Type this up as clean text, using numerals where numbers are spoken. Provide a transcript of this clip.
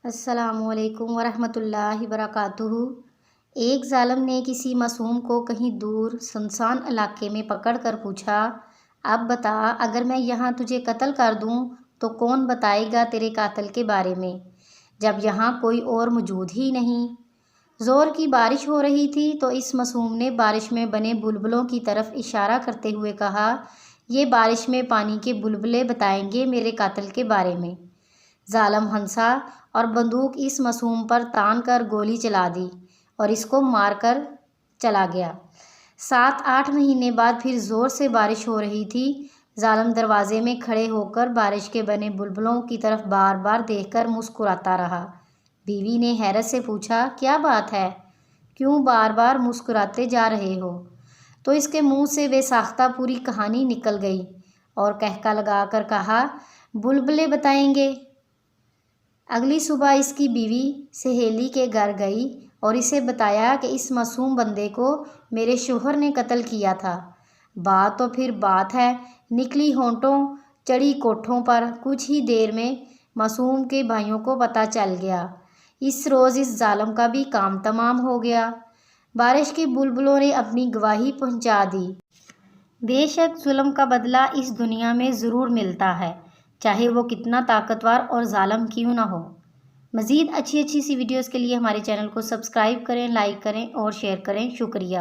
السلام علیکم ورحمۃ اللہ وبرکاتہ۔ ایک ظالم نے کسی معصوم کو کہیں دور سنسان علاقے میں پکڑ کر پوچھا، اب بتا، اگر میں یہاں تجھے قتل کر دوں تو کون بتائے گا تیرے قاتل کے بارے میں، جب یہاں کوئی اور موجود ہی نہیں؟ زور کی بارش ہو رہی تھی تو اس معصوم نے بارش میں بنے بلبلوں کی طرف اشارہ کرتے ہوئے کہا، یہ بارش میں پانی کے بلبلے بتائیں گے میرے قاتل کے بارے میں۔ ظالم ہنسا اور بندوق اس معصوم پر تان کر گولی چلا دی اور اس کو مار کر چلا گیا۔ 7-8 مہینے بعد پھر زور سے بارش ہو رہی تھی۔ ظالم دروازے میں کھڑے ہو کر بارش کے بنے بلبلوں کی طرف بار بار دیکھ کر مسکراتا رہا۔ بیوی نے حیرت سے پوچھا، کیا بات ہے؟ کیوں بار بار مسکراتے جا رہے ہو؟ تو اس کے منہ سے بے ساختہ پوری کہانی نکل گئی اور قہقہ لگا کر کہا، بلبلے بتائیں گے۔ اگلی صبح اس کی بیوی سہیلی کے گھر گئی اور اسے بتایا کہ اس معصوم بندے کو میرے شوہر نے قتل کیا تھا۔ بات تو پھر بات ہے، نکلی ہونٹوں چڑھی کوٹھوں پر۔ کچھ ہی دیر میں معصوم کے بھائیوں کو پتہ چل گیا۔ اس روز اس ظالم کا بھی کام تمام ہو گیا۔ بارش کے بلبلوں نے اپنی گواہی پہنچا دی۔ بے شک ظلم کا بدلہ اس دنیا میں ضرور ملتا ہے، چاہے وہ کتنا طاقتور اور ظالم کیوں نہ ہو۔ مزید اچھی سی ویڈیوز کے لیے ہمارے چینل کو سبسکرائب کریں، لائک کریں اور شیئر کریں۔ شکریہ۔